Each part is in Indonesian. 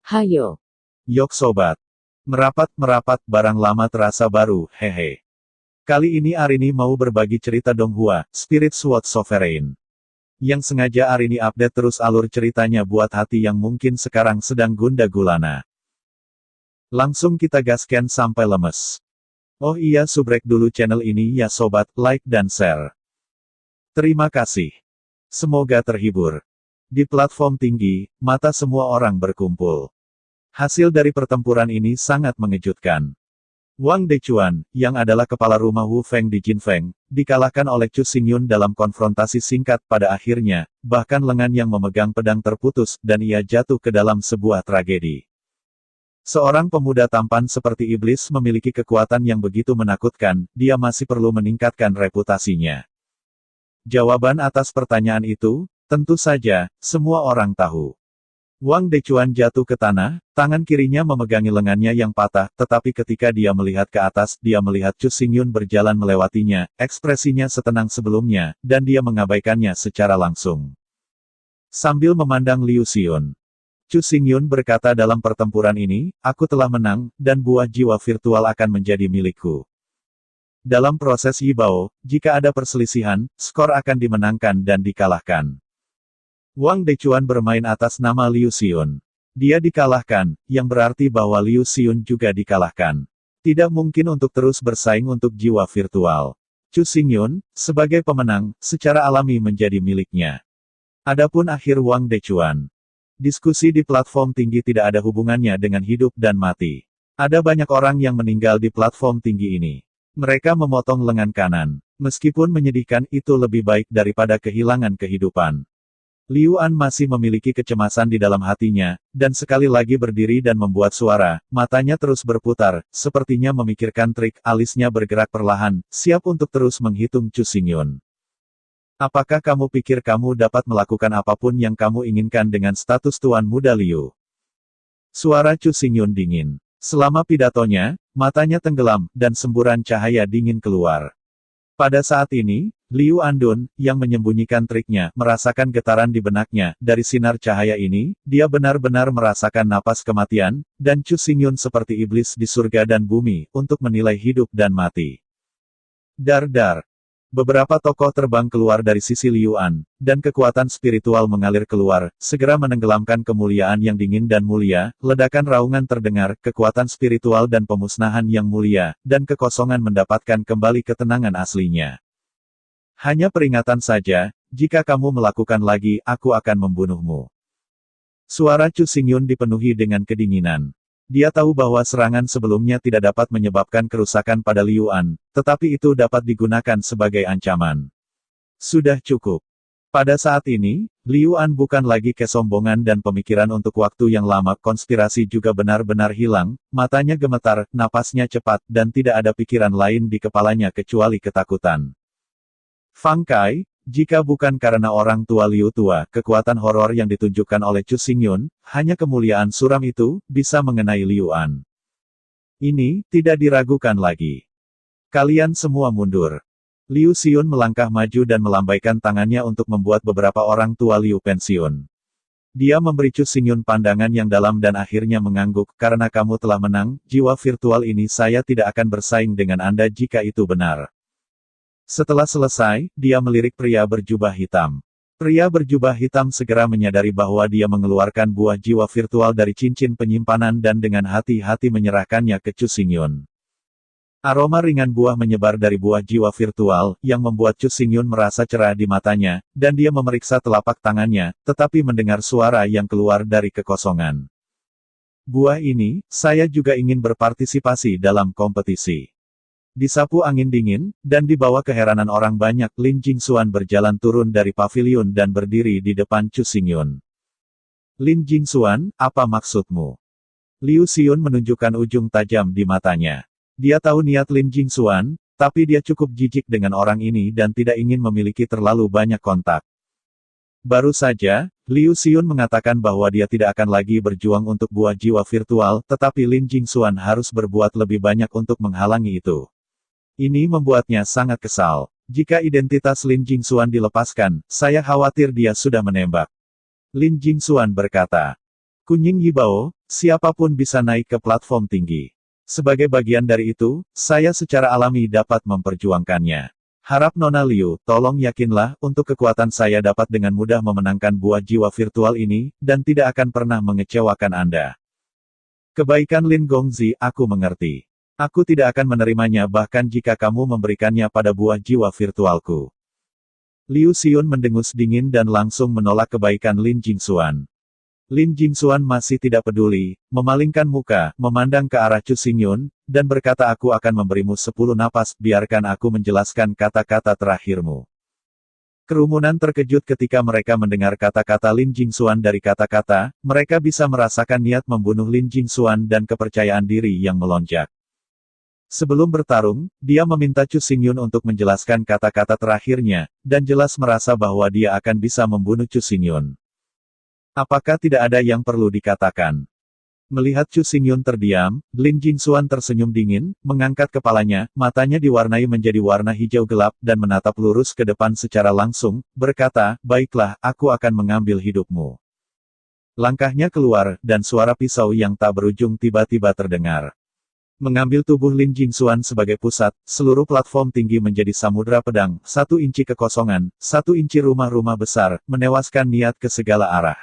Hayo. Yok sobat. Merapat-merapat barang lama terasa baru, hehe. Kali ini Arini mau berbagi cerita Donghua, Spirit Sword Sovereign. Yang sengaja Arini update terus alur ceritanya buat hati yang mungkin sekarang sedang gundah gulana. Langsung kita gaskan sampai lemes. Oh iya, subrek dulu channel ini ya sobat, like dan share. Terima kasih. Semoga terhibur. Di platform tinggi, mata semua orang berkumpul. Hasil dari pertempuran ini sangat mengejutkan. Wang Dechuan, yang adalah kepala rumah Wu Feng di Jinfeng, dikalahkan oleh Chu Xingyun dalam konfrontasi singkat pada akhirnya, bahkan lengan yang memegang pedang terputus, dan ia jatuh ke dalam sebuah tragedi. Seorang pemuda tampan seperti iblis memiliki kekuatan yang begitu menakutkan, dia masih perlu meningkatkan reputasinya. Jawaban atas pertanyaan itu, tentu saja, semua orang tahu. Wang Dechuan jatuh ke tanah, tangan kirinya memegangi lengannya yang patah, tetapi ketika dia melihat ke atas, dia melihat Chu Xingyun berjalan melewatinya, ekspresinya setenang sebelumnya, dan dia mengabaikannya secara langsung. Sambil memandang Liu Xiun, Chu Xingyun berkata dalam pertempuran ini, aku telah menang, dan buah jiwa virtual akan menjadi milikku. Dalam proses Yibao, jika ada perselisihan, skor akan dimenangkan dan dikalahkan. Wang Dechuan bermain atas nama Liu Xiun. Dia dikalahkan, yang berarti bahwa Liu Xiun juga dikalahkan. Tidak mungkin untuk terus bersaing untuk jiwa virtual. Chu Xingyun, sebagai pemenang, secara alami menjadi miliknya. Adapun akhir Wang Dechuan. Diskusi di platform tinggi tidak ada hubungannya dengan hidup dan mati. Ada banyak orang yang meninggal di platform tinggi ini. Mereka memotong lengan kanan. Meskipun menyedihkan, itu lebih baik daripada kehilangan kehidupan. Liu An masih memiliki kecemasan di dalam hatinya, dan sekali lagi berdiri dan membuat suara, matanya terus berputar, sepertinya memikirkan trik, alisnya bergerak perlahan, siap untuk terus menghitung Chu Xingyun. Apakah kamu pikir kamu dapat melakukan apapun yang kamu inginkan dengan status Tuan Muda Liu? Suara Chu Xingyun dingin. Selama pidatonya, matanya tenggelam, dan semburan cahaya dingin keluar. Pada saat ini, Liu Andun, yang menyembunyikan triknya, merasakan getaran di benaknya. Dari sinar cahaya ini, dia benar-benar merasakan napas kematian, dan Chu Xingyun seperti iblis di surga dan bumi, untuk menilai hidup dan mati. Dar-dar. Beberapa tokoh terbang keluar dari sisi Liu An, dan kekuatan spiritual mengalir keluar, segera menenggelamkan kemuliaan yang dingin dan mulia, ledakan raungan terdengar, kekuatan spiritual dan pemusnahan yang mulia, dan kekosongan mendapatkan kembali ketenangan aslinya. Hanya peringatan saja, jika kamu melakukan lagi, aku akan membunuhmu. Suara Chu Xingyun dipenuhi dengan kedinginan. Dia tahu bahwa serangan sebelumnya tidak dapat menyebabkan kerusakan pada Liu An, tetapi itu dapat digunakan sebagai ancaman. Sudah cukup. Pada saat ini, Liu An bukan lagi kesombongan dan pemikiran untuk waktu yang lama, konspirasi juga benar-benar hilang, matanya gemetar, napasnya cepat, dan tidak ada pikiran lain di kepalanya kecuali ketakutan. Fang Kai, jika bukan karena orang tua Liu tua, kekuatan horor yang ditunjukkan oleh Chu Xingyun, hanya kemuliaan suram itu, bisa mengenai Liu An. Ini, tidak diragukan lagi. Kalian semua mundur. Liu Xiun melangkah maju dan melambaikan tangannya untuk membuat beberapa orang tua Liu pensiun. Dia memberi Chu Xingyun pandangan yang dalam dan akhirnya mengangguk, karena kamu telah menang, jiwa virtual ini saya tidak akan bersaing dengan Anda jika itu benar. Setelah selesai, dia melirik pria berjubah hitam. Pria berjubah hitam segera menyadari bahwa dia mengeluarkan buah jiwa virtual dari cincin penyimpanan dan dengan hati-hati menyerahkannya ke Chu Xingyun. Aroma ringan buah menyebar dari buah jiwa virtual, yang membuat Chu Xingyun merasa cerah di matanya, dan dia memeriksa telapak tangannya, tetapi mendengar suara yang keluar dari kekosongan. Buah ini, saya juga ingin berpartisipasi dalam kompetisi. Disapu angin dingin, dan di bawah keheranan orang banyak, Lin Jingxuan berjalan turun dari pavilion dan berdiri di depan Chu Xingyun. Lin Jingxuan, apa maksudmu? Liu Xiun menunjukkan ujung tajam di matanya. Dia tahu niat Lin Jingxuan, tapi dia cukup jijik dengan orang ini dan tidak ingin memiliki terlalu banyak kontak. Baru saja, Liu Xiun mengatakan bahwa dia tidak akan lagi berjuang untuk buah jiwa virtual, tetapi Lin Jingxuan harus berbuat lebih banyak untuk menghalangi itu. Ini membuatnya sangat kesal. Jika identitas Lin Jingxuan dilepaskan, saya khawatir dia sudah menembak. Lin Jingxuan berkata. Kunying Yibao, siapapun bisa naik ke platform tinggi. Sebagai bagian dari itu, saya secara alami dapat memperjuangkannya. Harap Nona Liu, tolong yakinlah, untuk kekuatan saya dapat dengan mudah memenangkan buah jiwa virtual ini, dan tidak akan pernah mengecewakan Anda. Kebaikan Lin Gongzi, aku mengerti. Aku tidak akan menerimanya bahkan jika kamu memberikannya pada buah jiwa virtualku. Liu Xiun mendengus dingin dan langsung menolak kebaikan Lin Jingxuan. Lin Jingxuan masih tidak peduli, memalingkan muka, memandang ke arah Chu Xingyun, dan berkata aku akan memberimu 10 napas, biarkan aku menjelaskan kata-kata terakhirmu. Kerumunan terkejut ketika mereka mendengar kata-kata Lin Jingxuan dari kata-kata, mereka bisa merasakan niat membunuh Lin Jingxuan dan kepercayaan diri yang melonjak. Sebelum bertarung, dia meminta Chu Xingyun untuk menjelaskan kata-kata terakhirnya, dan jelas merasa bahwa dia akan bisa membunuh Chu Xingyun. Apakah tidak ada yang perlu dikatakan? Melihat Chu Xingyun terdiam, Lin Jingxuan tersenyum dingin, mengangkat kepalanya, matanya diwarnai menjadi warna hijau gelap dan menatap lurus ke depan secara langsung, berkata, baiklah, aku akan mengambil hidupmu. Langkahnya keluar, dan suara pisau yang tak berujung tiba-tiba terdengar. Mengambil tubuh Lin Jingxuan sebagai pusat, seluruh platform tinggi menjadi samudra pedang, 1 inci kekosongan, 1 inci rumah-rumah besar, menewaskan niat ke segala arah.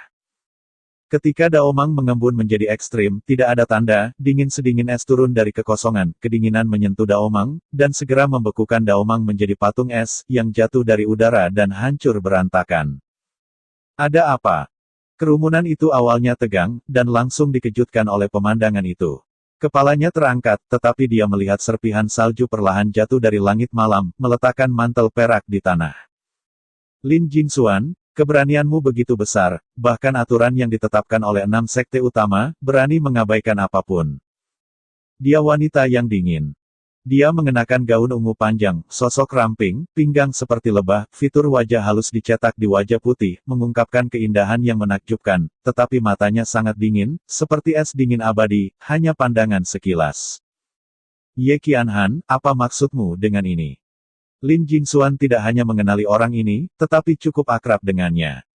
Ketika Daomang mengembun menjadi ekstrim, tidak ada tanda, dingin sedingin es turun dari kekosongan, kedinginan menyentuh Daomang, dan segera membekukan Daomang menjadi patung es, yang jatuh dari udara dan hancur berantakan. Ada apa? Kerumunan itu awalnya tegang, dan langsung dikejutkan oleh pemandangan itu. Kepalanya terangkat, tetapi dia melihat serpihan salju perlahan jatuh dari langit malam, meletakkan mantel perak di tanah. Lin Jingxuan, keberanianmu begitu besar, bahkan aturan yang ditetapkan oleh 6 sekte utama, berani mengabaikan apapun. Dia wanita yang dingin. Dia mengenakan gaun ungu panjang, sosok ramping, pinggang seperti lebah, fitur wajah halus dicetak di wajah putih, mengungkapkan keindahan yang menakjubkan, tetapi matanya sangat dingin, seperti es dingin abadi, hanya pandangan sekilas. Ye Qianhan, apa maksudmu dengan ini? Lin Jingxuan tidak hanya mengenali orang ini, tetapi cukup akrab dengannya.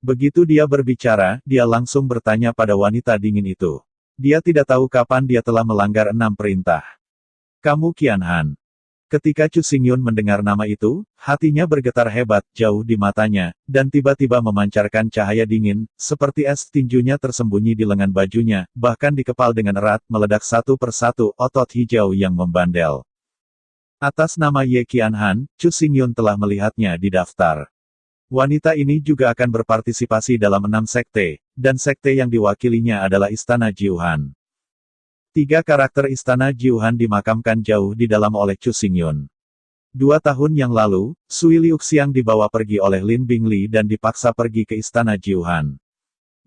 Begitu dia berbicara, dia langsung bertanya pada wanita dingin itu. Dia tidak tahu kapan dia telah melanggar 6 perintah. Kamu Qianhan. Ketika Chu Xingyun mendengar nama itu, hatinya bergetar hebat, jauh di matanya, dan tiba-tiba memancarkan cahaya dingin, seperti es tinjunya tersembunyi di lengan bajunya, bahkan dikepal dengan erat, meledak satu persatu otot hijau yang membandel. Atas nama Ye Qianhan, Chu Xingyun telah melihatnya di daftar. Wanita ini juga akan berpartisipasi dalam 6 sekte, dan sekte yang diwakilinya adalah Istana Jiuhan. 3 karakter Istana Jiuhan dimakamkan jauh di dalam oleh Chu Xingyun. 2 tahun yang lalu, Sui Liuxiang dibawa pergi oleh Lin Bingli dan dipaksa pergi ke Istana Jiuhan.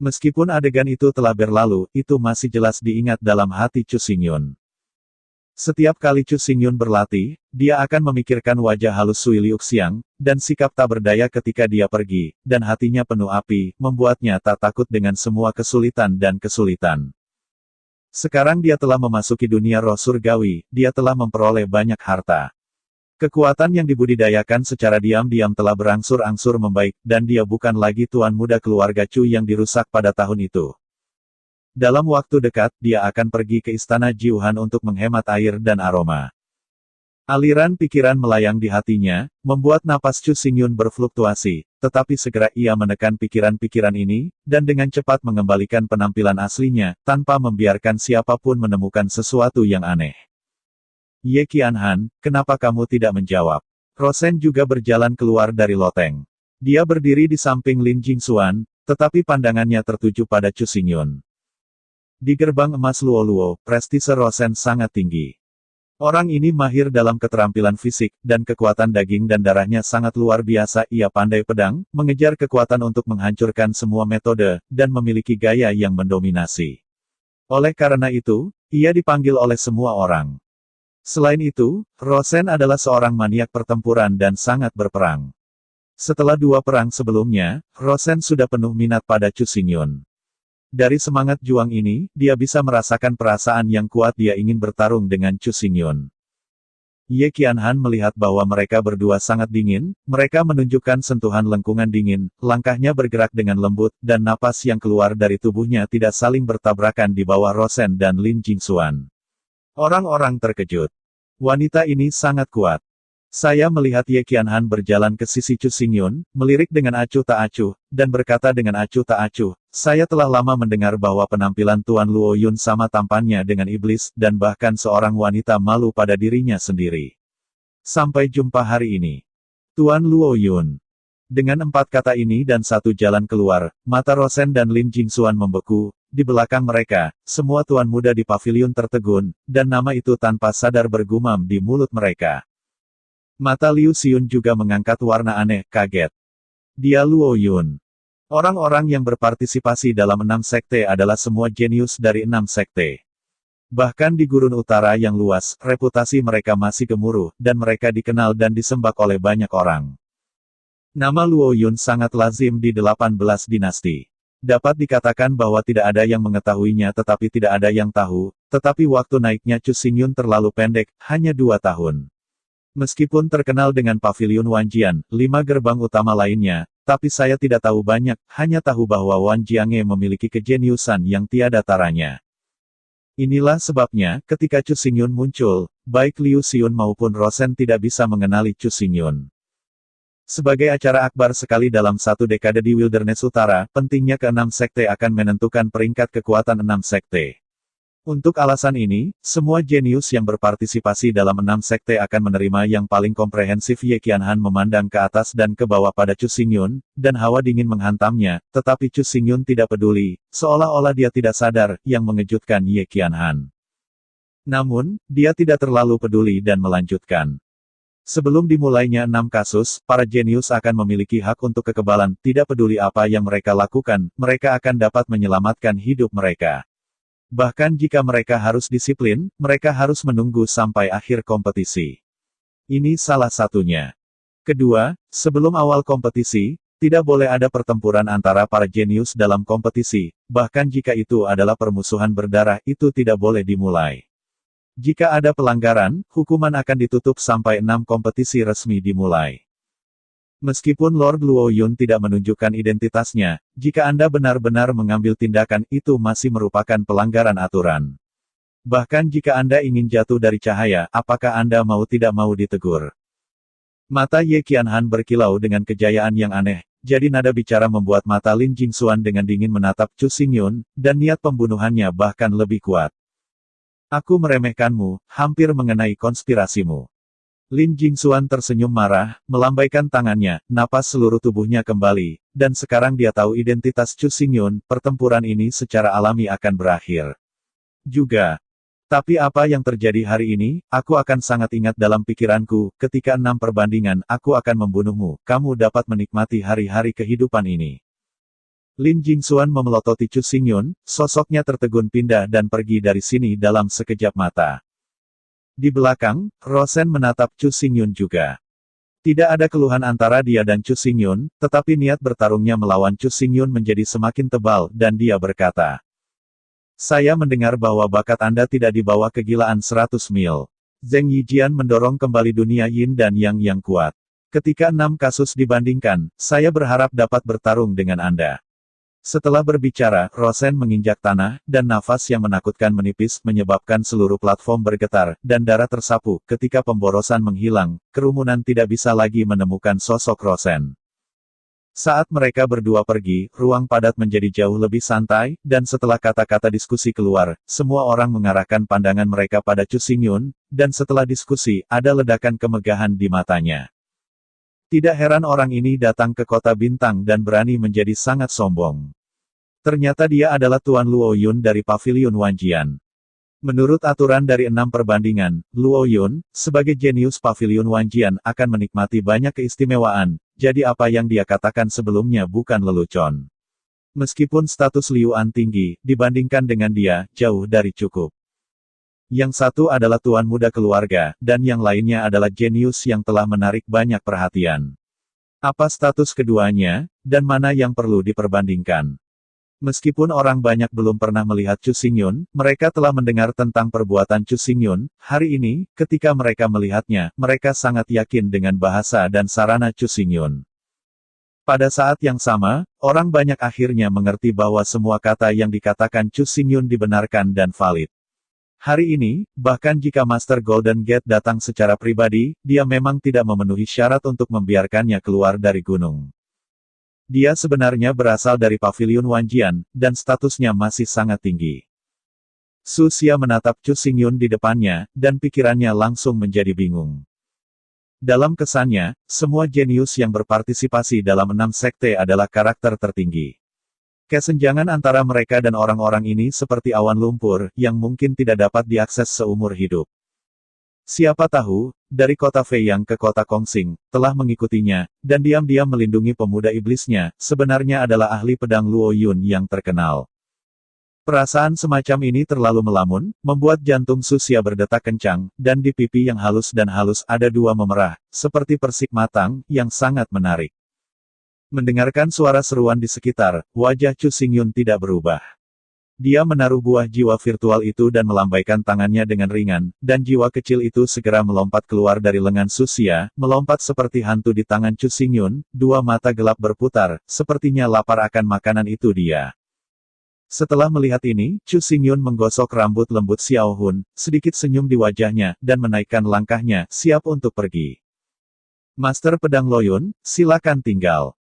Meskipun adegan itu telah berlalu, itu masih jelas diingat dalam hati Chu Xingyun. Setiap kali Chu Xingyun berlatih, dia akan memikirkan wajah halus Sui Liuxiang, dan sikap tak berdaya ketika dia pergi, dan hatinya penuh api, membuatnya tak takut dengan semua kesulitan dan kesulitan. Sekarang dia telah memasuki dunia roh surgawi, dia telah memperoleh banyak harta. Kekuatan yang dibudidayakan secara diam-diam telah berangsur-angsur membaik, dan dia bukan lagi tuan muda keluarga Chu yang dirusak pada tahun itu. Dalam waktu dekat, dia akan pergi ke Istana Jiuhan untuk menghemat air dan aroma. Aliran pikiran melayang di hatinya, membuat napas Chu Xingyun berfluktuasi, tetapi segera ia menekan pikiran-pikiran ini, dan dengan cepat mengembalikan penampilan aslinya, tanpa membiarkan siapapun menemukan sesuatu yang aneh. Ye Qianhan, kenapa kamu tidak menjawab? Rosen juga berjalan keluar dari loteng. Dia berdiri di samping Lin Jingxuan, tetapi pandangannya tertuju pada Chu Xingyun. Di gerbang emas Luoluo, prestise Rosen sangat tinggi. Orang ini mahir dalam keterampilan fisik, dan kekuatan daging dan darahnya sangat luar biasa. Ia pandai pedang, mengejar kekuatan untuk menghancurkan semua metode, dan memiliki gaya yang mendominasi. Oleh karena itu, ia dipanggil oleh semua orang. Selain itu, Rosen adalah seorang maniak pertempuran dan sangat berperang. Setelah 2 perang sebelumnya, Rosen sudah penuh minat pada Chu Xingyun. Dari semangat juang ini, dia bisa merasakan perasaan yang kuat dia ingin bertarung dengan Chu Xingyun. Ye Qianhan melihat bahwa mereka berdua sangat dingin, mereka menunjukkan sentuhan lengkungan dingin, langkahnya bergerak dengan lembut, dan napas yang keluar dari tubuhnya tidak saling bertabrakan di bawah Rosen dan Lin Jingxuan. Orang-orang terkejut. Wanita ini sangat kuat. Saya melihat Ye Qianhan berjalan ke sisi Chu Xingyun, melirik dengan acuh tak acuh, dan berkata dengan acuh tak acuh, saya telah lama mendengar bahwa penampilan Tuan Luo Yun sama tampannya dengan iblis, dan bahkan seorang wanita malu pada dirinya sendiri. Sampai jumpa hari ini. Tuan Luo Yun. Dengan 4 kata ini dan satu jalan keluar, mata Rosen dan Lin Jingxuan membeku. Di belakang mereka, semua tuan muda di pavilion tertegun, dan nama itu tanpa sadar bergumam di mulut mereka. Mata Liu Xiun juga mengangkat warna aneh, kaget. Dia Luo Yun. Orang-orang yang berpartisipasi dalam 6 sekte adalah semua jenius dari 6 sekte. Bahkan di gurun utara yang luas, reputasi mereka masih gemuruh, dan mereka dikenal dan disembah oleh banyak orang. Nama Luo Yun sangat lazim di 18 dinasti. Dapat dikatakan bahwa tidak ada yang mengetahuinya tetapi tidak ada yang tahu, tetapi waktu naiknya Chu Xingyun terlalu pendek, hanya 2 tahun. Meskipun terkenal dengan pavilion Wanjian, 5 gerbang utama lainnya, tapi saya tidak tahu banyak, hanya tahu bahwa Wan Jiange memiliki kejeniusan yang tiada taranya. Inilah sebabnya, ketika Chu Xingyun muncul, baik Liu Xiun maupun Rosen tidak bisa mengenali Chu Xingyun. Sebagai acara akbar sekali dalam 1 dekade di Wilderness Utara, pentingnya ke-6 sekte akan menentukan peringkat kekuatan 6 sekte. Untuk alasan ini, semua jenius yang berpartisipasi dalam 6 sekte akan menerima yang paling komprehensif. Ye Qianhan memandang ke atas dan ke bawah pada Chu Xingyun, dan hawa dingin menghantamnya, tetapi Chu Xingyun tidak peduli, seolah-olah dia tidak sadar, yang mengejutkan Ye Qianhan. Namun, dia tidak terlalu peduli dan melanjutkan. Sebelum dimulainya 6 kasus, para jenius akan memiliki hak untuk kekebalan, tidak peduli apa yang mereka lakukan, mereka akan dapat menyelamatkan hidup mereka. Bahkan jika mereka harus disiplin, mereka harus menunggu sampai akhir kompetisi. Ini salah satunya. Kedua, sebelum awal kompetisi, tidak boleh ada pertempuran antara para jenius dalam kompetisi, bahkan jika itu adalah permusuhan berdarah, itu tidak boleh dimulai. Jika ada pelanggaran, hukuman akan ditutup sampai 6 kompetisi resmi dimulai. Meskipun Lord Luo Yun tidak menunjukkan identitasnya, jika Anda benar-benar mengambil tindakan, itu masih merupakan pelanggaran aturan. Bahkan jika Anda ingin jatuh dari cahaya, apakah Anda mau tidak mau ditegur? Mata Ye Qianhan berkilau dengan kejayaan yang aneh, jadi nada bicara membuat mata Lin Jingxuan dengan dingin menatap Chu Xingyun, dan niat pembunuhannya bahkan lebih kuat. Aku meremehkanmu, hampir mengenai konspirasimu. Lin Jingxuan tersenyum marah, melambaikan tangannya, napas seluruh tubuhnya kembali, dan sekarang dia tahu identitas Chu Xingyun, pertempuran ini secara alami akan berakhir. Juga. Tapi apa yang terjadi hari ini, aku akan sangat ingat dalam pikiranku, ketika 6 perbandingan, aku akan membunuhmu, kamu dapat menikmati hari-hari kehidupan ini. Lin Jingxuan memelototi Chu Xingyun, sosoknya tertegun pindah dan pergi dari sini dalam sekejap mata. Di belakang, Rosen menatap Chu Xingyun juga. Tidak ada keluhan antara dia dan Chu Xingyun, tetapi niat bertarungnya melawan Chu Xingyun menjadi semakin tebal, dan dia berkata, saya mendengar bahwa bakat Anda tidak di bawah kegilaan 100 mil. Zheng Yijian mendorong kembali dunia Yin dan Yang yang kuat. Ketika 6 kasus dibandingkan, saya berharap dapat bertarung dengan Anda. Setelah berbicara, Rosen menginjak tanah, dan nafas yang menakutkan menipis, menyebabkan seluruh platform bergetar, dan darah tersapu. Ketika pemborosan menghilang, kerumunan tidak bisa lagi menemukan sosok Rosen. Saat mereka berdua pergi, ruang padat menjadi jauh lebih santai, dan setelah kata-kata diskusi keluar, semua orang mengarahkan pandangan mereka pada Chu Xingyun, dan setelah diskusi, ada ledakan kemegahan di matanya. Tidak heran orang ini datang ke kota bintang dan berani menjadi sangat sombong. Ternyata dia adalah Tuan Luo Yun dari Pavilion Wanjian. Menurut aturan dari 6 perbandingan, Luo Yun, sebagai jenius Pavilion Wanjian, akan menikmati banyak keistimewaan, jadi apa yang dia katakan sebelumnya bukan lelucon. Meskipun status Liu An tinggi, dibandingkan dengan dia, jauh dari cukup. Yang satu adalah tuan muda keluarga, dan yang lainnya adalah jenius yang telah menarik banyak perhatian. Apa status keduanya, dan mana yang perlu diperbandingkan? Meskipun orang banyak belum pernah melihat Chu Xingyun, mereka telah mendengar tentang perbuatan Chu Xingyun. Hari ini, ketika mereka melihatnya, mereka sangat yakin dengan bahasa dan sarana Chu Xingyun. Pada saat yang sama, orang banyak akhirnya mengerti bahwa semua kata yang dikatakan Chu Xingyun dibenarkan dan valid. Hari ini, bahkan jika Master Golden Gate datang secara pribadi, dia memang tidak memenuhi syarat untuk membiarkannya keluar dari gunung. Dia sebenarnya berasal dari Paviliun Wanjian, dan statusnya masih sangat tinggi. Su Xia menatap Chu Xingyun di depannya, dan pikirannya langsung menjadi bingung. Dalam kesannya, semua jenius yang berpartisipasi dalam 6 sekte adalah karakter tertinggi. Kesenjangan antara mereka dan orang-orang ini seperti awan lumpur, yang mungkin tidak dapat diakses seumur hidup. Siapa tahu, dari kota Feiyang ke kota Kongsing, telah mengikutinya, dan diam-diam melindungi pemuda iblisnya, sebenarnya adalah ahli pedang Luo Yun yang terkenal. Perasaan semacam ini terlalu melamun, membuat jantung Su Xia berdetak kencang, dan di pipi yang halus dan halus ada 2 memerah, seperti persik matang, yang sangat menarik. Mendengarkan suara seruan di sekitar, wajah Chu Xingyun tidak berubah. Dia menaruh buah jiwa virtual itu dan melambaikan tangannya dengan ringan, dan jiwa kecil itu segera melompat keluar dari lengan Su Xia, melompat seperti hantu di tangan Chu Xingyun, 2 mata gelap berputar, sepertinya lapar akan makanan itu dia. Setelah melihat ini, Chu Xingyun menggosok rambut lembut Xiao Hun, sedikit senyum di wajahnya, dan menaikkan langkahnya, siap untuk pergi. Master Pedang Loyun, silakan tinggal.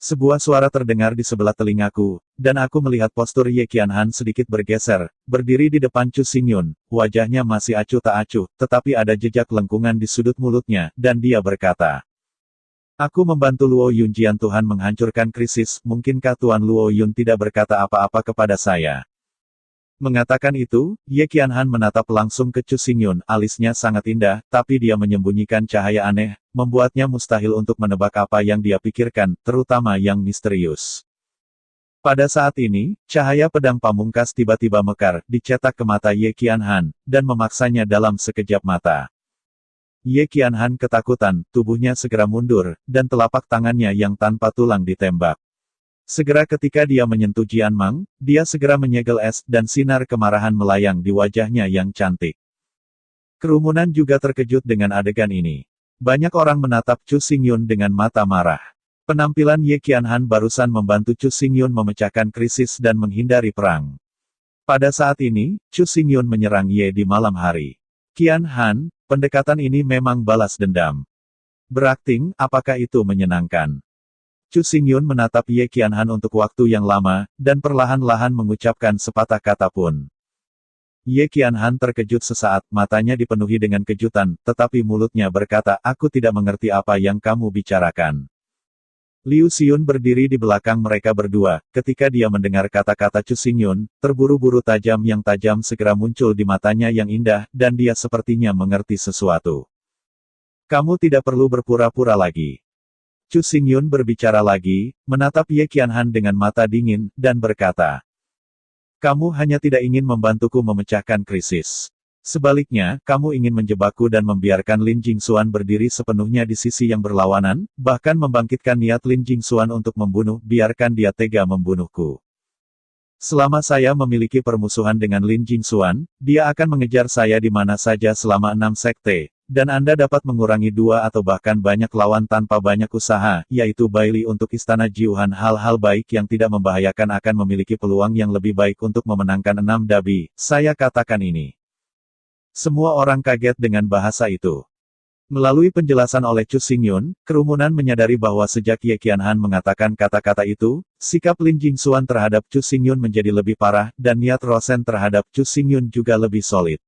Sebuah suara terdengar di sebelah telingaku, dan aku melihat postur Ye Qianhan sedikit bergeser, berdiri di depan Chu Xingyun, wajahnya masih acuh tak acuh, tetapi ada jejak lengkungan di sudut mulutnya, dan dia berkata, "Aku membantu Luo Yun Jian Tuhan menghancurkan krisis, mungkinkah Tuan Luo Yun tidak berkata apa-apa kepada saya?" Mengatakan itu, Ye Qianhan menatap langsung ke Chu Xingyun, alisnya sangat indah, tapi dia menyembunyikan cahaya aneh, membuatnya mustahil untuk menebak apa yang dia pikirkan, terutama yang misterius. Pada saat ini, cahaya pedang pamungkas tiba-tiba mekar, dicetak ke mata Ye Qianhan, dan memaksanya dalam sekejap mata. Ye Qianhan ketakutan, tubuhnya segera mundur, dan telapak tangannya yang tanpa tulang ditembak. Segera ketika dia menyentuh Jian Mang, dia segera menyegel es, dan sinar kemarahan melayang di wajahnya yang cantik. Kerumunan juga terkejut dengan adegan ini. Banyak orang menatap Chu Xingyun dengan mata marah. Penampilan Ye Qianhan barusan membantu Chu Xingyun memecahkan krisis dan menghindari perang. Pada saat ini, Chu Xingyun menyerang Ye di malam hari. Qianhan, pendekatan ini memang balas dendam. Berakting, apakah itu menyenangkan? Chu Xingyun menatap Ye Qianhan untuk waktu yang lama, dan perlahan-lahan mengucapkan sepatah kata pun. Ye Qianhan terkejut sesaat, matanya dipenuhi dengan kejutan, tetapi mulutnya berkata, "Aku tidak mengerti apa yang kamu bicarakan." Liu Xiun berdiri di belakang mereka berdua, ketika dia mendengar kata-kata Chu Xingyun, terburu-buru tajam segera muncul di matanya yang indah, dan dia sepertinya mengerti sesuatu. "Kamu tidak perlu berpura-pura lagi." Chu Xingyun berbicara lagi, menatap Ye Qianhan dengan mata dingin, dan berkata, "Kamu hanya tidak ingin membantuku memecahkan krisis. Sebaliknya, kamu ingin menjebakku dan membiarkan Lin Jingxuan berdiri sepenuhnya di sisi yang berlawanan, bahkan membangkitkan niat Lin Jingxuan untuk membunuh, biarkan dia tega membunuhku. Selama saya memiliki permusuhan dengan Lin Jingxuan, dia akan mengejar saya di mana saja selama 6 sekte. Dan Anda dapat mengurangi 2 atau bahkan banyak lawan tanpa banyak usaha, yaitu Baili untuk Istana Jiuhan. Hal-hal baik yang tidak membahayakan akan memiliki peluang yang lebih baik untuk memenangkan 6 dabi, saya katakan ini." Semua orang kaget dengan bahasa itu. Melalui penjelasan oleh Chu Xingyun, kerumunan menyadari bahwa sejak Ye Qianhan mengatakan kata-kata itu, sikap Lin Jingxuan terhadap Chu Xingyun menjadi lebih parah, dan niat Rosen terhadap Chu Xingyun juga lebih solid.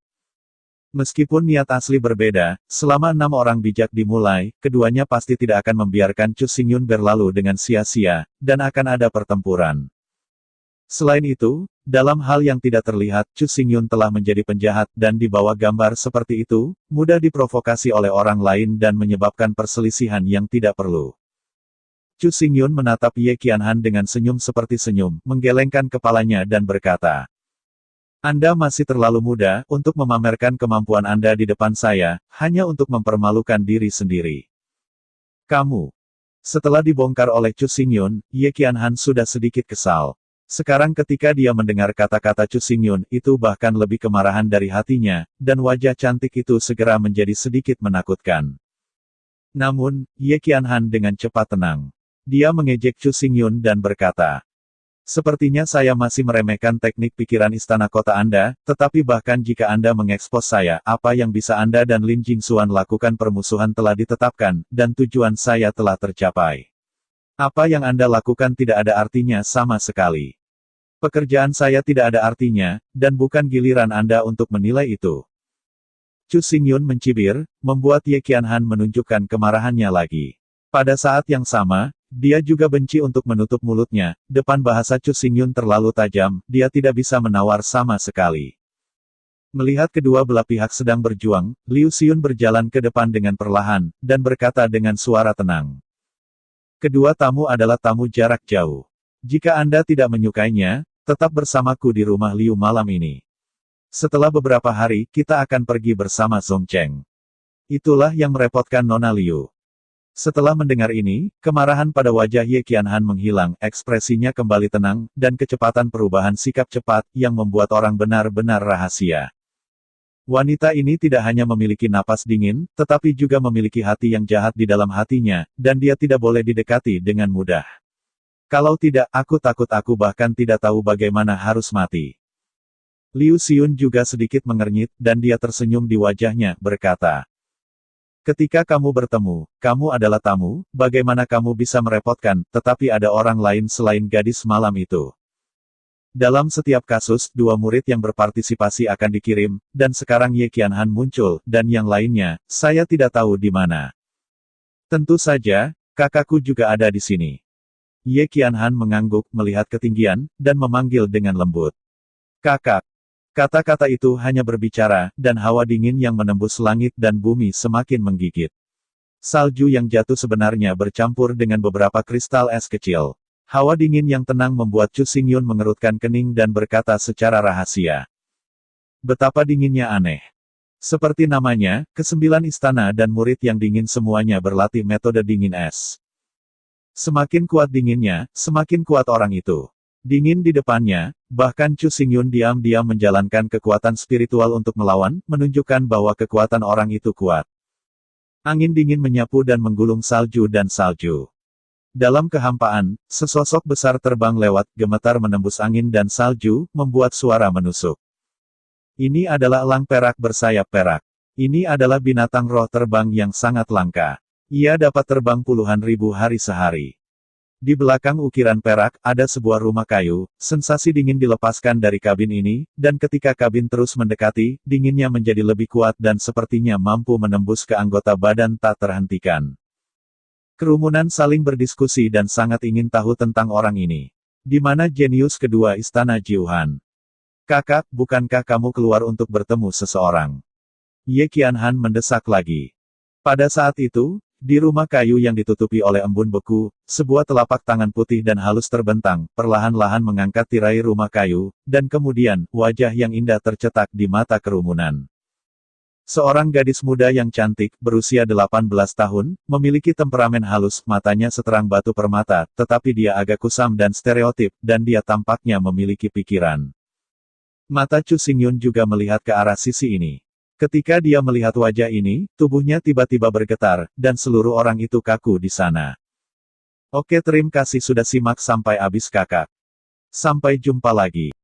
Meskipun niat asli berbeda, selama 6 orang bijak dimulai, keduanya pasti tidak akan membiarkan Chu Xingyun berlalu dengan sia-sia, dan akan ada pertempuran. Selain itu, dalam hal yang tidak terlihat, Chu Xingyun telah menjadi penjahat, dan di bawah gambar seperti itu, mudah diprovokasi oleh orang lain dan menyebabkan perselisihan yang tidak perlu. Chu Xingyun menatap Ye Qianhan dengan senyum seperti senyum, menggelengkan kepalanya dan berkata, "Anda masih terlalu muda untuk memamerkan kemampuan Anda di depan saya, hanya untuk mempermalukan diri sendiri. Kamu." Setelah dibongkar oleh Chu Xingyun, Ye Qianhan sudah sedikit kesal. Sekarang ketika dia mendengar kata-kata Chu Xingyun itu bahkan lebih kemarahan dari hatinya, dan wajah cantik itu segera menjadi sedikit menakutkan. Namun, Ye Qianhan dengan cepat tenang. Dia mengejek Chu Xingyun dan berkata, "Sepertinya saya masih meremehkan teknik pikiran istana kota Anda, tetapi bahkan jika Anda mengekspos saya, apa yang bisa Anda dan Lin Jingxuan lakukan permusuhan telah ditetapkan, dan tujuan saya telah tercapai. Apa yang Anda lakukan tidak ada artinya sama sekali. Pekerjaan saya tidak ada artinya, dan bukan giliran Anda untuk menilai itu." Chu Xingyun mencibir, membuat Ye Qianhan menunjukkan kemarahannya lagi. Pada saat yang sama, dia juga benci untuk menutup mulutnya. Depan bahasa Chu Xingyun terlalu tajam, dia tidak bisa menawar sama sekali. Melihat kedua belah pihak sedang berjuang, Liu Xiun berjalan ke depan dengan perlahan, dan berkata dengan suara tenang. "Kedua tamu adalah tamu jarak jauh. Jika Anda tidak menyukainya, tetap bersamaku di rumah Liu malam ini. Setelah beberapa hari, kita akan pergi bersama Song Cheng." Itulah yang merepotkan Nona Liu. Setelah mendengar ini, kemarahan pada wajah Ye Qianhan menghilang, ekspresinya kembali tenang, dan kecepatan perubahan sikap cepat, yang membuat orang benar-benar rahasia. Wanita ini tidak hanya memiliki napas dingin, tetapi juga memiliki hati yang jahat di dalam hatinya, dan dia tidak boleh didekati dengan mudah. Kalau tidak, aku takut aku bahkan tidak tahu bagaimana harus mati. Liu Xiun juga sedikit mengernyit, dan dia tersenyum di wajahnya, berkata, "Ketika kamu bertemu, kamu adalah tamu, bagaimana kamu bisa merepotkan, tetapi ada orang lain selain gadis malam itu. Dalam setiap kasus, 2 murid yang berpartisipasi akan dikirim, dan sekarang Ye Qianhan muncul, dan yang lainnya, saya tidak tahu di mana. Tentu saja, kakakku juga ada di sini." Ye Qianhan mengangguk, melihat ketinggian, dan memanggil dengan lembut. "Kakak." Kata-kata itu hanya berbicara, dan hawa dingin yang menembus langit dan bumi semakin menggigit. Salju yang jatuh sebenarnya bercampur dengan beberapa kristal es kecil. Hawa dingin yang tenang membuat Chu Xingyun mengerutkan kening dan berkata secara rahasia. Betapa dinginnya aneh. Seperti namanya, ke-9 istana dan murid yang dingin semuanya berlatih metode dingin es. Semakin kuat dinginnya, semakin kuat orang itu. Dingin di depannya, bahkan Chu Xingyun diam-diam menjalankan kekuatan spiritual untuk melawan, menunjukkan bahwa kekuatan orang itu kuat. Angin dingin menyapu dan menggulung salju dan salju. Dalam kehampaan, sesosok besar terbang lewat, gemetar menembus angin dan salju, membuat suara menusuk. Ini adalah elang perak bersayap perak. Ini adalah binatang roh terbang yang sangat langka. Ia dapat terbang puluhan ribu hari sehari. Di belakang ukiran perak, ada sebuah rumah kayu, sensasi dingin dilepaskan dari kabin ini, dan ketika kabin terus mendekati, dinginnya menjadi lebih kuat dan sepertinya mampu menembus ke anggota badan tak terhentikan. Kerumunan saling berdiskusi dan sangat ingin tahu tentang orang ini. Di mana jenius kedua istana Jiuhan? Kakak, bukankah kamu keluar untuk bertemu seseorang? Ye Qianhan mendesak lagi. Pada saat itu, di rumah kayu yang ditutupi oleh embun beku, sebuah telapak tangan putih dan halus terbentang, perlahan-lahan mengangkat tirai rumah kayu, dan kemudian, wajah yang indah tercetak di mata kerumunan. Seorang gadis muda yang cantik, berusia 18 tahun, memiliki temperamen halus, matanya seterang batu permata, tetapi dia agak kusam dan stereotip, dan dia tampaknya memiliki pikiran. Mata Chu Xingyun juga melihat ke arah sisi ini. Ketika dia melihat wajah ini, tubuhnya tiba-tiba bergetar, dan seluruh orang itu kaku di sana. Oke, terima kasih sudah simak sampai habis kakak. Sampai jumpa lagi.